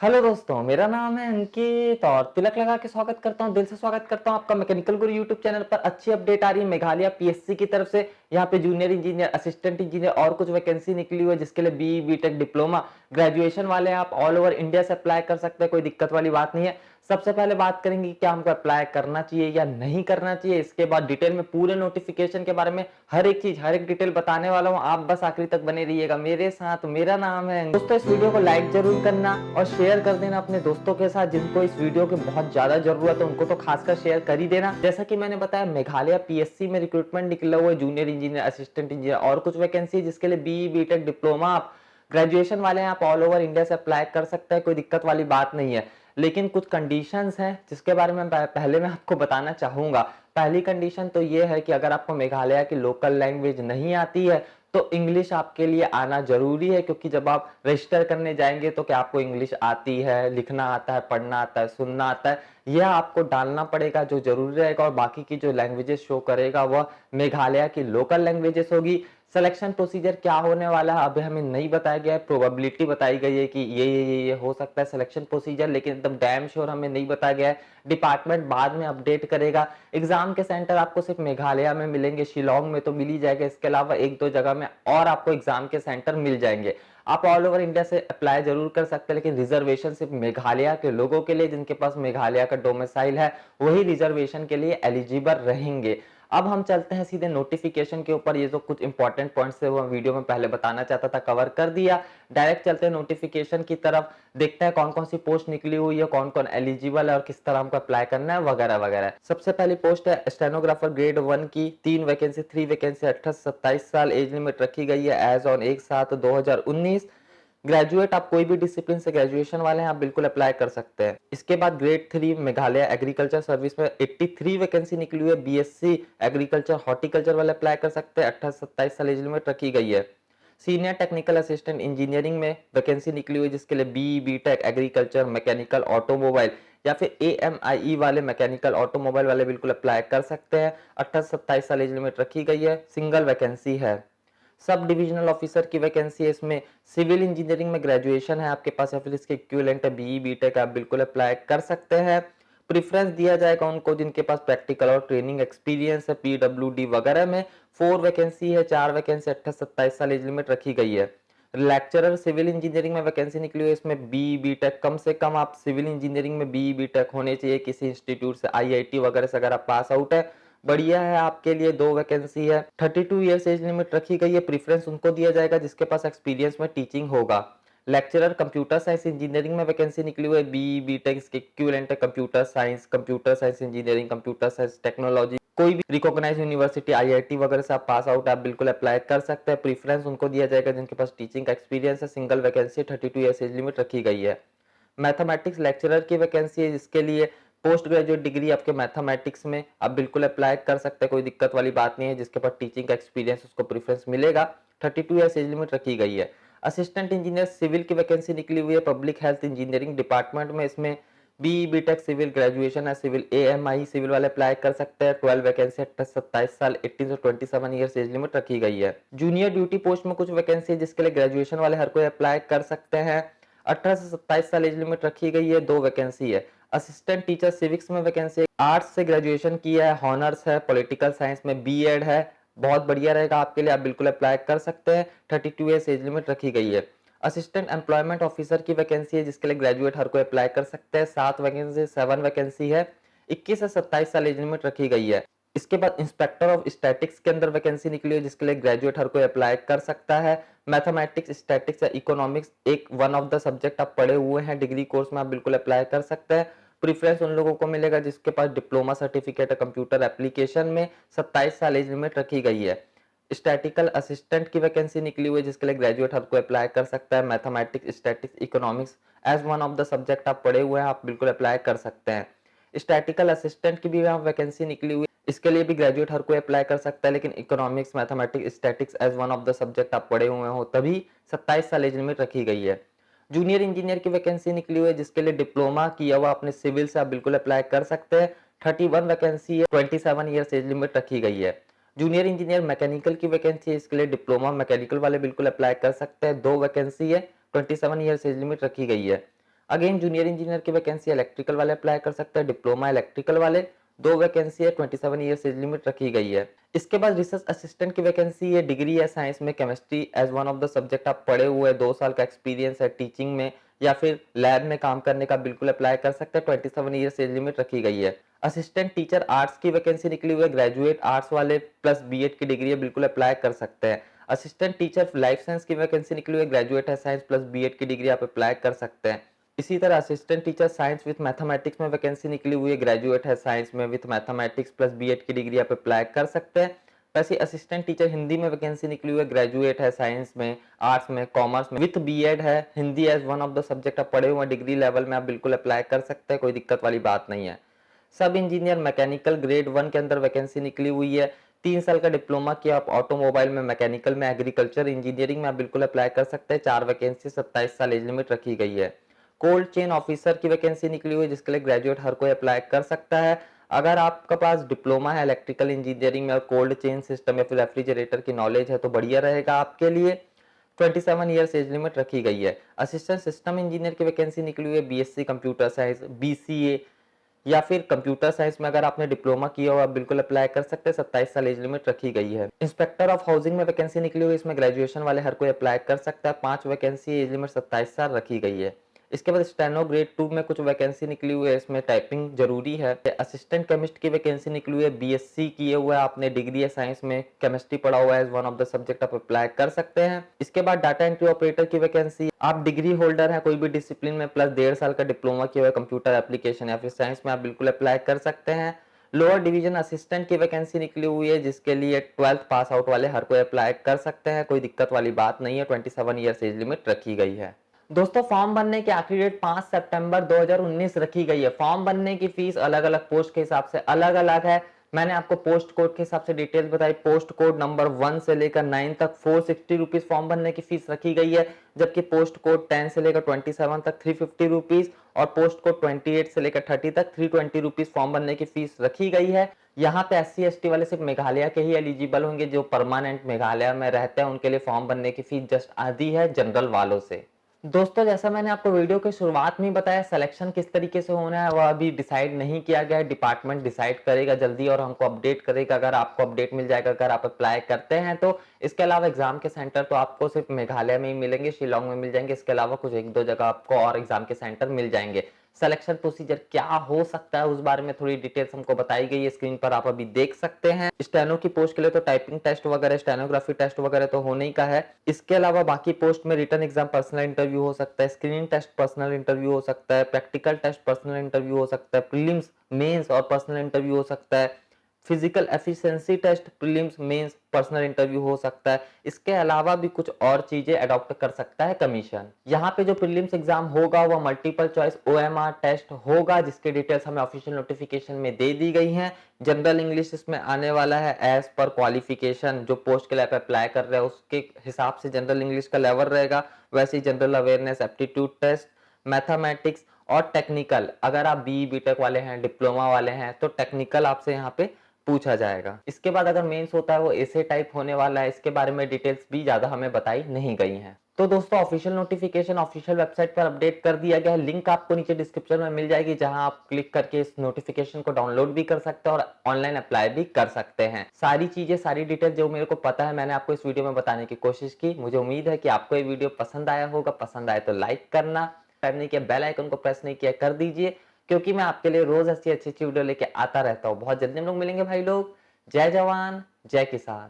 Hello दोस्तों, मेरा नाम है अंकित और तिलक लगा के स्वागत करता हूँ, दिल से स्वागत करता हूँ आपका मैकेनिकल गुरु यूट्यूब चैनल पर। अच्छी अपडेट आ रही है मेघालय पीएससी की तरफ से। यहाँ पे जूनियर इंजीनियर, असिस्टेंट इंजीनियर और कुछ वैकेंसी निकली हुई है जिसके लिए बी बीटेक डिप्लोमा ग्रेजुएशन वाले आप ऑल ओवर इंडिया से अप्लाई कर सकते हैं, कोई दिक्कत वाली बात नहीं है। सबसे पहले बात करेंगे कि क्या हमको अप्लाई करना चाहिए या नहीं करना चाहिए। इसके बाद डिटेल में पूरे नोटिफिकेशन के बारे में हर एक चीज, हर एक डिटेल बताने वाला हूँ। आप बस आखिरी तक बने रहिएगा मेरे साथ। मेरा नाम है दोस्तों। इस वीडियो को लाइक जरूर करना और शेयर कर देना अपने दोस्तों के साथ जिनको इस वीडियो की बहुत ज्यादा जरूरत है, उनको तो खासकर शेयर कर ही देना। जैसा कि मैंने बताया, मेघालय पीएससी में रिक्रूटमेंट निकला हुआ है जूनियर इंजीनियर, असिस्टेंट इंजीनियर और कुछ वैकेंसी जिसके लिए बी बीटेक डिप्लोमा आप ग्रेजुएशन वाले हैं, आप ऑल ओवर इंडिया से अप्लाई कर सकते हैं, कोई दिक्कत वाली बात नहीं है। लेकिन कुछ कंडीशंस हैं जिसके बारे में पहले मैं आपको बताना चाहूंगा। पहली कंडीशन तो ये है कि अगर आपको मेघालय की लोकल लैंग्वेज नहीं आती है तो इंग्लिश आपके लिए आना जरूरी है, क्योंकि जब आप रजिस्टर करने जाएंगे तो क्या आपको इंग्लिश आती है, लिखना आता है, पढ़ना आता है, सुनना आता है, यह आपको डालना पड़ेगा जो जरूरी रहेगा। और बाकी की जो लैंग्वेजेस शो करेगा वह मेघालय की लोकल लैंग्वेजेस होगी। सिलेक्शन प्रोसीजर क्या होने वाला है अभी हमें नहीं बताया गया है, प्रोबेबिलिटी बताई गई है कि ये हो सकता है सिलेक्शन प्रोसीजर, लेकिन एकदम डैम श्योर हमें नहीं बताया गया है। डिपार्टमेंट बाद में अपडेट करेगा। एग्जाम के सेंटर आपको सिर्फ मेघालय में मिलेंगे, शिलोंग में तो मिल ही जाएगा, इसके अलावा एक दो जगह में और आपको एग्जाम के सेंटर मिल जाएंगे। आप ऑल ओवर इंडिया से अप्लाई जरूर कर सकते हैं, लेकिन रिजर्वेशन सिर्फ मेघालय के लोगों के लिए, जिनके पास मेघालय का डोमिसाइल है वही रिजर्वेशन के लिए एलिजिबल रहेंगे। अब हम चलते हैं सीधे नोटिफिकेशन के ऊपर। ये जो कुछ इंपॉर्टेंट पॉइंट्स थे वो वीडियो में पहले बताना चाहता था, कवर कर दिया। डायरेक्ट चलते हैं नोटिफिकेशन की तरफ, देखते हैं कौन कौन सी पोस्ट निकली हुई है, कौन कौन एलिजिबल है और किस तरह हमको अप्लाई करना है वगैरह वगैरह। सबसे पहली पोस्ट है स्टेनोग्राफर ग्रेड 1 की, 3 वैकेंसी 18 से 27 साल, एज लिमिट रखी गई है एज ऑन 1/7/2019। ग्रेजुएट, आप कोई भी डिसिप्लिन से ग्रेजुएशन वाले हैं आप बिल्कुल अप्लाई कर सकते हैं। इसके बाद ग्रेड 3 मेघालय एग्रीकल्चर सर्विस में 83 वैकेंसी निकली हुई है, बीएससी एग्रीकल्चर हॉर्टिकल्चर वाले अप्लाई कर सकते हैं, 18 से 27 साल एज लिमिट रखी गई है। सीनियर टेक्निकल असिस्टेंट इंजीनियरिंग में वैकेंसी निकली हुई है जिसके लिए B BTech agriculture mechanical automobile या फिर एएमआई वाले मैकेनिकल ऑटोमोबाइल वाले बिल्कुल अप्लाई कर सकते हैं, 18 से 27 साल एज लिमिट रखी गई है, सिंगल वैकेंसी है। सब डिविजनल ऑफिसर की वैकेंसी है, इसमें सिविल इंजीनियरिंग में ग्रेजुएशन है आपके पास या फिर इसके इक्विवेलेंट है बीई बीटेक, आप बिल्कुल अप्लाई कर सकते हैं। प्रेफरेंस दिया जाएगा उनको जिनके पास प्रैक्टिकल और ट्रेनिंग एक्सपीरियंस है पीडब्ल्यूडी वगैरह में। 4 वैकेंसी है, 4 वैकेंसी 28 27 साल एज लिमिट रखी गई है। लेक्चरर सिविल इंजीनियरिंग में वैकेंसी निकली हुई है, इसमें बी बीटेक, कम से कम आप सिविल इंजीनियरिंग में बी बीटेक होने चाहिए किसी इंस्टीट्यूट से, आईआईटी वगैरह से अगर आप पास आउट है बढ़िया है आपके लिए। 2 वैकेंसी है, 32 ईयर्स एज लिमिट रखी गई है। प्रेफरेंस उनको दिया जाएगा जिसके पास एक्सपीरियंस में टीचिंग होगा। लेक्चरर कंप्यूटर साइंस इंजीनियरिंग में वैकेंसी निकली हुई है, बी बीटेक इसके इक्विवेलेंट है computer science engineering, computer science technology, कोई भी रिकॉग्नाइज्ड यूनिवर्सिटी आईआईटी वगैरह से आप पास आउट आप बिल्कुल अप्लाई कर सकते हैं। प्रेफरेंस उनको दिया जाएगा जिनके पास टीचिंग का एक्सपीरियंस है। Single vacancy 32 years age limit रखी गई है। मैथमेटिक्स लेक्चरर की वैकेंसी है जिसके लिए पोस्ट ग्रेजुएट डिग्री आपके मैथमेटिक्स में आप बिल्कुल अप्लाई कर सकते हैं, कोई दिक्कत वाली बात नहीं है। जिसके पास टीचिंग का एक्सपीरियंस उसको प्रेफरेंस मिलेगा। 32 ईयर्स एज लिमिट रखी गई है। असिस्टेंट इंजीनियर सिविल की वैकेंसी निकली हुई है पब्लिक हेल्थ इंजीनियरिंग डिपार्टमेंट में, इसमें बी बीटेक सिविल ग्रेजुएशन है, सिविल एएमआई सिविल वाले अप्लाई कर सकते हैं। 12 वैकेंसी 28 27 साल, 18 से 27 ईयर्स एज लिमिट रखी गई है। जूनियर ड्यूटी पोस्ट में कुछ वैकेंसी जिसके लिए ग्रेजुएशन वाले हर कोई अप्लाई कर सकते हैं, 18 से 27 साल एज लिमिट रखी गई है। 2 वैकेंसी है। असिस्टेंट टीचर सिविक्स में वैकेंसी, आर्ट्स से ग्रेजुएशन किया है, हॉनर्स है, पॉलिटिकल साइंस में बीएड है, बहुत बढ़िया रहेगा आपके लिए, आप बिल्कुल अप्लाई कर सकते हैं। 32 ईयर्स एज लिमिट रखी गई है। असिस्टेंट एम्प्लॉयमेंट ऑफिसर की वैकेंसी है जिसके लिए ग्रेजुएट हर कोई अप्लाई कर सकते हैं, 7 वैकेंसी है, 21 से 27 साल एज लिमिट रखी गई है। इसके बाद इंस्पेक्टर ऑफ स्टैटिक्स के अंदर वैकेंसी निकली है जिसके लिए ग्रेजुएट हर कोई अप्लाई कर सकता है। मैथमेटिक्स, स्टैटिक्स या इकोनॉमिक्स एक वन ऑफ द सब्जेक्ट आप पढ़े हुए हैं डिग्री कोर्स में, आप बिल्कुल अप्लाई कर सकते हैं। प्रेफरेंस उन लोगों को मिलेगा जिसके पास डिप्लोमा सर्टिफिकेट है कंप्यूटर एप्लीकेशन में, 27 साल एज लिमिट रखी गई है। स्टैटिकल असिस्टेंट की वैकेंसी निकली हुई है जिसके लिए ग्रेजुएट हर कोई अप्लाई कर सकता है। Mathematics, statistics, economics as one of the subject आप पढ़े हुए हैं, आप बिल्कुल अप्लाई कर सकते हैं। स्टैटिकल असिस्टेंट की भी यहाँ वैकेंसी निकली हुई है, इसके लिए भी ग्रेजुएट हर कोई अप्लाई कर सकता है, लेकिन economics, mathematics, statistics as one of the subject आप पढ़े हुए हो तभी 27 साल एज लिमिट रखी गई है। जूनियर इंजीनियर की वैकेंसी निकली हुई है जिसके लिए डिप्लोमा किया हुआ अपने सिविल से आप बिल्कुल अप्लाई कर सकते हैं। 31 वैकेंसी है, 27 ईयर्स एज लिमिट रखी गई है। जूनियर इंजीनियर मैकेनिकल की वैकेंसी है, इसके लिए डिप्लोमा मैकेनिकल वाले बिल्कुल अप्लाई कर सकते हैं। 2 वैकेंसी है, 27 ईयर्स एज लिमिट रखी गई है। अगेन जूनियर इंजीनियर की वैकेंसी इलेक्ट्रिकल वाले अप्लाई कर सकते हैं, डिप्लोमा इलेक्ट्रिकल वाले, 2 वैकेंसी है, 27 ईयर्स एज लिमिट रखी गई है। इसके बाद रिसर्च असिस्टेंट की वैकेंसी है, डिग्री है साइंस में, chemistry as one of the subject आप पढ़े हुए हैं, 2 साल का एक्सपीरियंस है टीचिंग में या फिर लैब में काम करने का, बिल्कुल अप्लाई कर सकते हैं, 27 ईयर्स एज लिमिट रखी गई है। असिस्टेंट टीचर आर्ट्स की वैकेंसी निकली हुई है, ग्रेजुएट आर्ट्स वाले प्लस बीएड की डिग्री है, बिल्कुल अप्लाई कर सकते हैं। असिस्टेंट टीचर लाइफ साइंस की वैकेंसी निकली हुई है, ग्रेजुएट है साइंस प्लस बीएड की डिग्री आप अप्लाई कर सकते हैं। इसी तरह assistant teacher science with mathematics में वैकेंसी निकली हुई है, ग्रेजुएट है साइंस में विद मैथमेटिक्स प्लस बीएड की डिग्री आप अप्लाई कर सकते हैं। वैसे असिस्टेंट टीचर हिंदी में वैकेंसी निकली हुई है, ग्रेजुएट है साइंस में, आर्ट्स में, कॉमर्स में विथ बीएड है, Hindi as one of the subject आप पढ़े हुए हैं, डिग्री लेवल में आप बिल्कुल अप्लाई कर सकते हैं, कोई दिक्कत वाली बात नहीं है। सब इंजीनियर मैकेनिकल ग्रेड 1 के अंदर वैकेंसी निकली हुई है, 3 साल का डिप्लोमा किया आप ऑटोमोबाइल में, मैकेनिकल में, एग्रीकल्चर इंजीनियरिंग में आप बिल्कुल अप्लाई कर सकते हैं, 4 वैकेंसी, 27 साल एज लिमिट रखी गई है। कोल्ड चेन ऑफिसर की वैकेंसी निकली हुई है, जिसके लिए ग्रेजुएट हर कोई अप्लाई कर सकता है। अगर आपके पास डिप्लोमा है इलेक्ट्रिकल इंजीनियरिंग में और कोल्ड चेन सिस्टम या फिर रेफ्रिजरेटर की नॉलेज है तो बढ़िया रहेगा आपके लिए। 27 ईयर्स एज लिमिट रखी गई है। असिस्टेंट सिस्टम इंजीनियर की वैकेंसी निकली हुई है, बीएससी कंप्यूटर साइंस, बीसीए या फिर कंप्यूटर साइंस में अगर आपने डिप्लोमा किया हो आप बिल्कुल अप्लाई कर सकते हैं, 27 साल एज लिमिट रखी गई है। इंस्पेक्टर ऑफ हाउसिंग में वैकेंसी निकली हुई है, इसमें ग्रेजुएशन वाले हर कोई अप्लाई कर सकता है, 5 वैकेंसी, एज लिमिट 27 साल रखी गई है। इसके बाद स्टेनो ग्रेड 2 में कुछ वैकेंसी निकली हुई है, इसमें टाइपिंग जरूरी है। असिस्टेंट केमिस्ट की वैकेंसी निकली हुई है, बीएससी किए हुए आपने, डिग्री है साइंस में, केमिस्ट्री पढ़ा हुआ है, वन ऑफ द सब्जेक्ट आप अप्लाई कर सकते हैं। इसके बाद डाटा एंट्री ऑपरेटर की वैकेंसी, आप डिग्री होल्डर है कोई भी डिसिप्लिन में प्लस 1.5 साल का डिप्लोमा किया हुआ है कंप्यूटर एप्लीकेशन या फिर साइंस में, आप बिल्कुल अप्लाई कर सकते हैं। लोअर डिवीजन असिस्टेंट की वैकेंसी निकली हुई है, जिसके लिए 12th पास आउट वाले हर कोई अप्लाई कर सकते हैं, कोई दिक्कत वाली बात नहीं है, 27 ईयर्स एज लिमिट रखी गई है। दोस्तों फॉर्म भरने की आखिरी डेट 5 सितंबर 2019 रखी गई है। फॉर्म भरने की फीस अलग अलग पोस्ट के हिसाब से अलग अलग है। मैंने आपको पोस्ट कोड के हिसाब से डिटेल्स बताई। पोस्ट कोड नंबर 1 से लेकर 9 तक 460 रुपीज फॉर्म भरने की फीस रखी गई है, जबकि पोस्ट कोड 10 से लेकर 27 तक 350 रुपीज और पोस्ट कोड 28 से लेकर 30 तक 320 रुपीज फॉर्म भरने की फीस रखी गई है। यहाँ पे SC ST वाले सिर्फ मेघालय के ही एलिजिबल होंगे, जो परमानेंट मेघालय में रहते हैं उनके लिए फॉर्म भरने की फीस जस्ट आधी है जनरल वालों से। दोस्तों जैसा मैंने आपको वीडियो के शुरुआत में बताया, सिलेक्शन किस तरीके से होना है वह अभी डिसाइड नहीं किया गया है। डिपार्टमेंट डिसाइड करेगा जल्दी और हमको अपडेट करेगा, अगर आपको अपडेट मिल जाएगा अगर आप अप्लाई करते हैं तो। इसके अलावा एग्जाम के सेंटर तो आपको सिर्फ मेघालय में ही मिलेंगे, शिलोंग में मिल जाएंगे, इसके अलावा कुछ 1-2 जगह आपको और एग्जाम के सेंटर मिल जाएंगे। सिलेक्शन प्रोसीजर क्या हो सकता है उस बारे में थोड़ी डिटेल्स हमको बताई गई है, स्क्रीन पर आप अभी देख सकते हैं। स्टेनो की पोस्ट के लिए तो टाइपिंग टेस्ट वगैरह, स्टेनोग्राफी टेस्ट वगैरह तो होने ही का है। इसके अलावा बाकी पोस्ट में रिटन एग्जाम, पर्सनल इंटरव्यू हो सकता है, स्क्रीनिंग टेस्ट पर्सनल इंटरव्यू हो सकता है, प्रैक्टिकल टेस्ट पर्सनल इंटरव्यू हो सकता है, प्रीलिम्स मेंस और पर्सनल इंटरव्यू हो सकता है, physical efficiency test, prelims mains, personal interview हो सकता है। इसके अलावा भी कुछ और चीजें अडॉप्ट कर सकता है कमीशन। यहाँ पे जो प्रीलिम्स एग्जाम होगा वह मल्टीपल चॉइस OMR टेस्ट होगा, जिसके डिटेल्स हमें ऑफिशियल नोटिफिकेशन में दे दी गई हैं। जनरल इंग्लिश इसमें आने वाला है एज पर क्वालिफिकेशन, जो पोस्ट के लिए आप अप्लाई कर रहे हैं उसके हिसाब से जनरल इंग्लिश का लेवल रहेगा। वैसे ही general awareness, aptitude test, mathematics और टेक्निकल, अगर आप BE BTech वाले हैं, डिप्लोमा वाले हैं तो टेक्निकल आपसे यहाँ पे पूछा जाएगा। इसके बाद अगर मेंस होता है वो ऐसे टाइप होने वाला है, इसके बारे में डिटेल्स भी ज्यादा हमें बताई नहीं गई हैं। तो दोस्तों ऑफिशियल नोटिफिकेशन ऑफिशियल वेबसाइट पर अपडेट कर दिया गया है, लिंक आपको नीचे डिस्क्रिप्शन में मिल जाएगी, जहां आप क्लिक करके इस नोटिफिकेशन को डाउनलोड भी कर सकते हैं और ऑनलाइन अप्लाई भी कर सकते हैं। सारी चीजें, सारी डिटेल जो मेरे को पता है मैंने आपको इस वीडियो में बताने की कोशिश की। मुझे उम्मीद है कि आपको ये वीडियो पसंद आया होगा। पसंद आए तो लाइक करना, सब्सक्राइब नहीं किया, बेल आइकन को प्रेस नहीं किया कर दीजिए, क्योंकि मैं आपके लिए रोज ऐसी अच्छी अच्छी वीडियो लेके आता रहता हूँ। बहुत जल्दी हम लोग मिलेंगे भाई लोग। जय जवान जय किसान।